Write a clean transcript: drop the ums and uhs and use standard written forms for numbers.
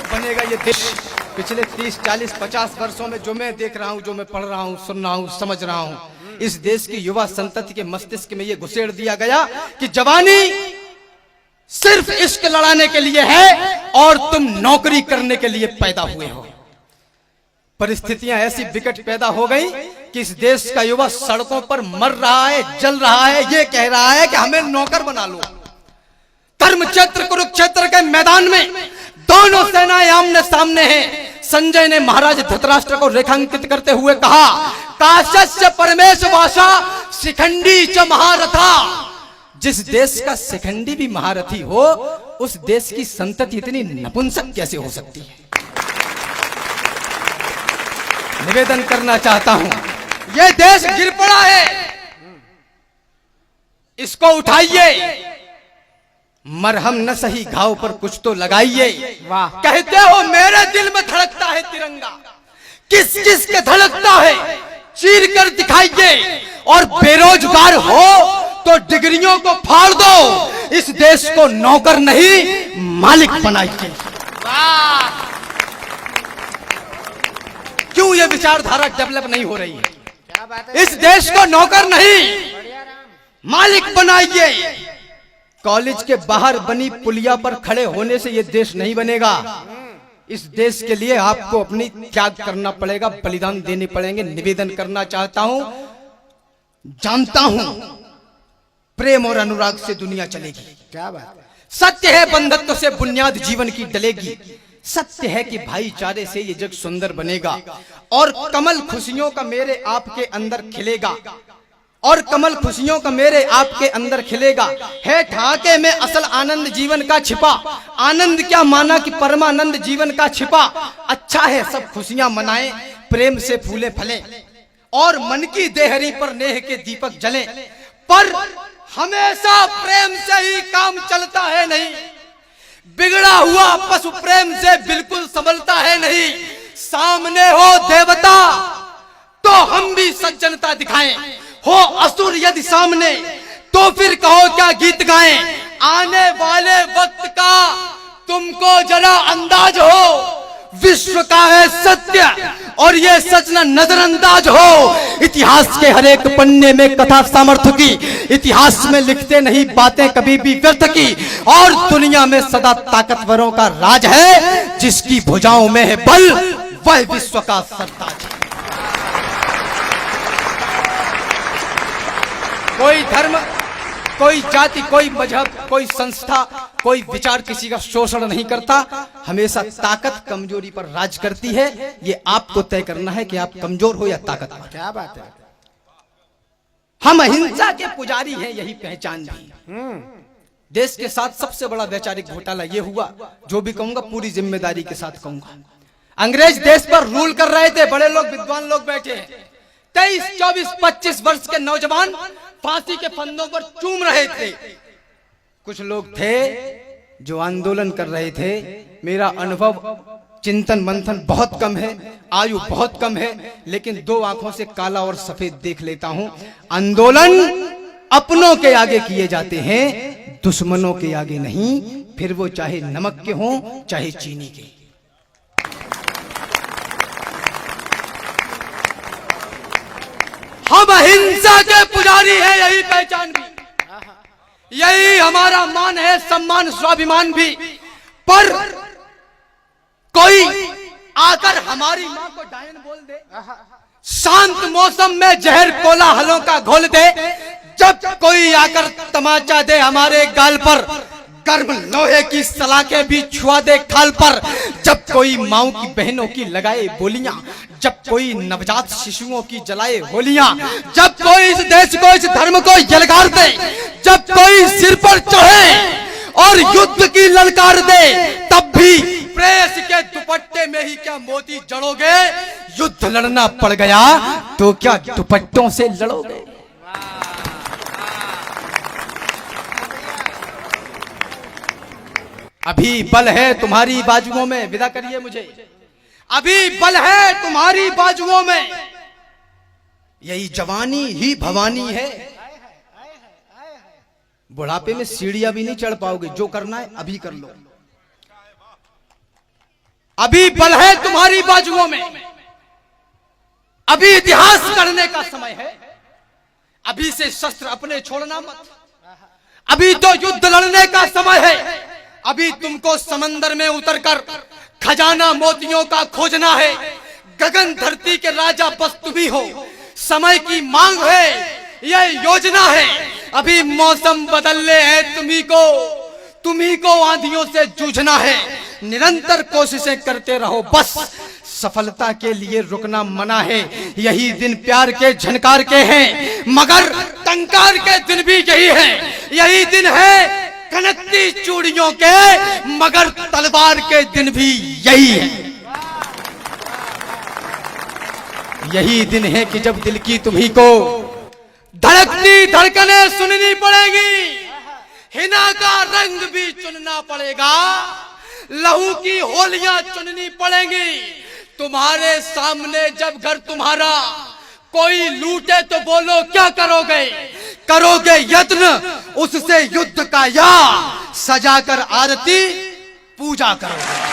बनेगा ये देश। पिछले 30, 40, 50 वर्षों में जो मैं देख रहा हूँ, जो मैं पढ़ रहा हूँ, सुन रहा हूँ, समझ रहा हूँ, इस देश की युवा संतति के मस्तिष्क में ये घुसेड़ दिया गया कि जवानी सिर्फ इश्क लड़ाने के लिए है और तुम नौकरी करने के लिए पैदा हुए हो। परिस्थितियां ऐसी विकट पैदा हो गई कि इस देश का युवा सड़कों पर मर रहा है, जल रहा है, ये कह रहा है कि हमें नौकर बना लो। धर्मक्षेत्र कुरुक्षेत्र के मैदान में दोनों सेनाएं आमने सामने हैं। संजय ने महाराज धृतराष्ट्र को रेखांकित करते हुए कहा, काश्यस्य परमेश वासा शिखंडी च महारथा। जिस देश का शिखंडी भी महारथी हो, उस देश की संतति इतनी नपुंसक कैसे हो सकती है। निवेदन करना चाहता हूं, यह देश गिर पड़ा है, इसको उठाइए, मरहम न सही घाव पर कुछ तो लगाइए। कहते हो मेरे दिल में धड़कता है तिरंगा, किस किस के धड़कता है चीर कर दिखाइए। और बेरोजगार हो तो डिग्रियों को फाड़ दो, इस देश को नौकर नहीं मालिक बनाइए। क्यों ये विचारधारा डेवलप नहीं हो रही है? क्या बात है? इस देश को नौकर नहीं मालिक बनाइए। कॉलेज के बाहर बनी पुलिया पर खड़े होने से ये देश नहीं बनेगा। इस देश के लिए आपको अपनी त्याग करना पड़ेगा, बलिदान देने पड़ेंगे। निवेदन करना चाहता हूं, जानता हूं प्रेम और अनुराग से दुनिया चलेगी। क्या बात है? सत्य है बंधुत्व से बुनियाद जीवन की डलेगी। सत्य है कि भाईचारे से ये जग सुंदर बनेगा और कमल खुशियों का मेरे आपके अंदर खिलेगा। और कमल खुशियों का मेरे आपके अंदर खिलेगा। है ठाके में असल आनंद जीवन का छिपा। आनंद क्या माना कि परमानंद जीवन का छिपा। अच्छा है सब खुशियां मनाएं, प्रेम से फूले फले और मन की देहरी पर नेह के दीपक जले। पर हमेशा प्रेम से ही काम चलता है नहीं। बिगड़ा हुआ पशु प्रेम से बिल्कुल संभलता है नहीं। सामने हो देवता तो हम भी सज्जनता दिखाएं, हो असुर यदि सामने तो फिर कहो क्या गीत गाएं। आने वाले वक्त का तुमको जरा अंदाज हो, विश्व का है सत्य और ये सच न नजरअंदाज हो। इतिहास के हर एक पन्ने में कथा सामर्थ्य की, इतिहास में लिखते नहीं बातें कभी भी व्यर्थ की। और दुनिया में सदा ताकतवरों का राज है, जिसकी भुजाओं में है बल वह विश्व का सरताज है। कोई धर्म, कोई जाति, कोई मजहब, कोई संस्था, कोई विचार किसी का शोषण नहीं करता। हमेशा ताकत कमजोरी पर राज करती है। ये आपको तय करना है कि आप कमजोर हो या ताकतवर। क्या बात है? हम अहिंसा के पुजारी हैं, यही पहचान भी। देश के साथ सबसे बड़ा वैचारिक घोटाला ये हुआ, जो भी कहूंगा पूरी जिम्मेदारी के साथ कहूंगा। अंग्रेज देश पर रूल कर रहे थे, बड़े लोग विद्वान लोग बैठे हैं। 23, 24, 25 वर्ष के नौजवान फांसी के फंदों पर चूम रहे थे। कुछ लोग थे जो आंदोलन कर रहे थे। मेरा अनुभव, चिंतन मंथन बहुत कम है, आयु बहुत कम है, लेकिन दो आंखों से काला और सफेद देख लेता हूं। आंदोलन अपनों के आगे किए जाते हैं, दुश्मनों के आगे नहीं, फिर वो चाहे नमक के हों चाहे चीनी के। हम अहिंसा के पुजारी हैं, यही पहचान भी, यही हमारा मान है, सम्मान स्वाभिमान भी। पर कोई आकर हमारी मां को डायन बोल दे, शांत मौसम में जहर कोलाहलों का घोल दे, जब कोई आकर तमाचा दे हमारे गाल पर, गर्म लोहे की सलाखें भी छुआ दे खाल पर, जब कोई माओ की बहनों की लगाए बोलियां, जब कोई नवजात शिशुओं की जलाए होलियां, जब कोई इस देश को, इस धर्म को यलगार दे, जब कोई सिर पर चढ़े और युद्ध की ललकार दे, तब भी प्रेस के दुपट्टे में ही क्या मोती जड़ोगे। युद्ध लड़ना पड़ गया तो क्या दुपट्टों से लड़ोगे। अभी बल है तुम्हारी बाजुओं में, विदा करिए मुझे। अभी बल है तुम्हारी बाजुओं में, यही जवानी ही भवानी है। बुढ़ापे में सीढ़ियां भी नहीं चढ़ पाओगे, जो करना है अभी कर लो। अभी बल है तुम्हारी बाजुओं में, अभी इतिहास करने का समय है। अभी से शस्त्र अपने छोड़ना मत, अभी तो युद्ध लड़ने का समय है। अभी तुमको समंदर में उतरकर खजाना मोतियों का खोजना है। गगन धरती के राजा बस तुम ही हो, समय की मांग है, यह योजना है। अभी मौसम बदलने हैं तुम्ही को आंधियों से जूझना है। निरंतर कोशिशें करते रहो, बस सफलता के लिए रुकना मना है। यही दिन प्यार के झनकार के हैं, मगर टंकार के दिन भी यही है। यही दिन है कनकती चूड़ियों के, मगर तलवार के दिन भी यही है। यही दिन है कि जब दिल की तुम्ही को धड़कती धड़कने सुननी पड़ेगी, हिना का रंग भी चुनना पड़ेगा, लहू की होलियां चुननी पड़ेंगी। तुम्हारे सामने जब घर तुम्हारा कोई लूटे तो बोलो क्या करोगे? करोगे यत्न उससे युद्ध का, या सजाकर आरती पूजा करोगे।